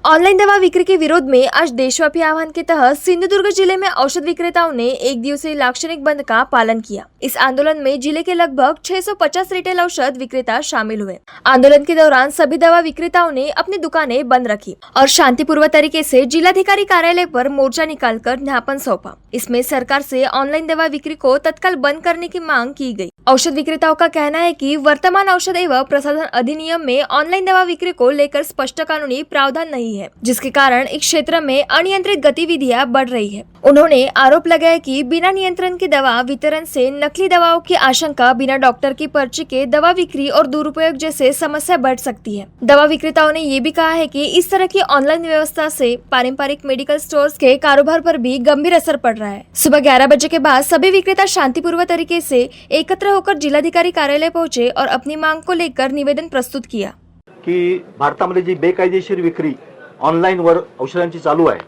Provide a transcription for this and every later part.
Online दवा बिक्री के विरोध में आज देशव्यापी आह्वान के तहत सिंधुदुर्ग जिले में औषध विक्रेताओं ने एक दिवसीय लाक्षणिक बंद का पालन किया। इस आंदोलन में जिले के लगभग 650 रिटेल औषध विक्रेता शामिल हुए। आंदोलन के दौरान सभी दवा विक्रेताओं ने अपनी दुकानें बंद रखी और शांतिपूर्वक तरीके से जिलाधिकारी कार्यालय पर मोर्चा निकालकर ज्ञापन सौंपा। इसमें सरकार से ऑनलाइन दवा बिक्री को तत्काल बंद करने की मांग की गई। औषध विक्रेताओं का कहना है कि वर्तमान औषध एवं प्रसाधन अधिनियम में ऑनलाइन दवा बिक्री को लेकर स्पष्ट कानूनी प्रावधान नहीं है, जिसके कारण इस क्षेत्र में अनियंत्रित गतिविधियां बढ़ रही है। उन्होंने आरोप लगाया कि बिना नियंत्रण के दवा वितरण से नकली दवाओं की आशंका, बिना डॉक्टर की पर्ची के दवा बिक्री और दुरुपयोग जैसे समस्या बढ़ सकती है। दवा विक्रेताओं ने ये भी कहा है कि इस तरह की ऑनलाइन व्यवस्था से पारंपरिक मेडिकल स्टोर्स के कारोबार पर भी गंभीर असर पड़ रहा है। सुबह 11 बजे के बाद सभी विक्रेता शांतिपूर्वक तरीके से एकत्र होकर जिलाधिकारी कार्यालय पहुंचे और अपनी मांग को लेकर निवेदन प्रस्तुत किया की भारतामध्ये जी बेकायदेशीर विक्री ऑनलाइन वर औषधांची चालू आहे,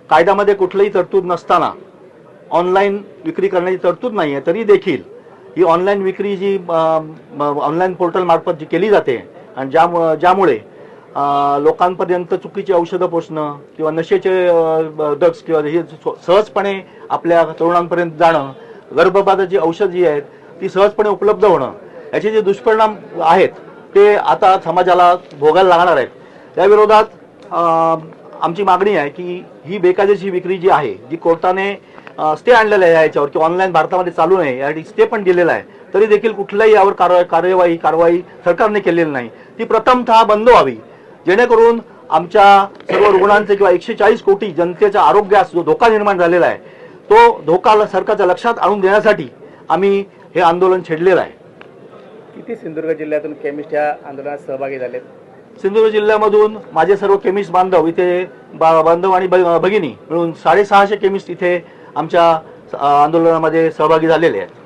कायद्यामध्ये कुठलीही तरतूद नसताना ऑनलाइन विक्री करण्याची तरतूद नाही आहे, तरी देखील ही ऑनलाइन विक्री जी ऑनलाइन पोर्टल मार्फत जी केली जाते आणि ज्यामुळे लोकांपर्यंत चुकीची औषधं पोहोचणं किंवा नशेचे ड्रग्स किंवा हे सहजपणे आपल्या तरुणांपर्यंत जाणं, गर्भपाताची औषध जी आहेत ती सहजपणे उपलब्ध होणं, याचे जे दुष्परिणाम आहेत ते आता समाजाला भोगायला लागणार आहेत। त्या विरोधात आमची मागणी आहे की ही बेकायदेशीर विक्री जी आहे, जी कोर्टाने स्टे आणलेला आहे याच्यावर की ऑनलाइन भारतामध्ये चालू नये यासाठी स्टे पण दिलेला आहे, तरी देखील कुठल्याही यावर कारवाई सरकारने केलेली नाही। ती प्रथमतः बंद व्हावी, जेणेकरून आमच्या सर्व रुग्णांचे किंवा 140 कोटी जनतेच्या आरोग्यास जो धोका निर्माण झालेला आहे तो धोका सरकारच्या लक्षात आणून देण्यासाठी आम्ही हे आंदोलन छेडलेलं आहे। किती सिंधुदुर्ग जिल्ह्यातून केमिस्ट या आंदोलनात सहभागी झालेत? सिंधुदुर्ग जिल्ह्यामधून माझे सर्व केमिस्ट बांधव इथे बांधव आणि भगिनी मिळून 650 केमिस्ट इथे आमच्या आंदोलनामध्ये सहभागी झालेले आहेत।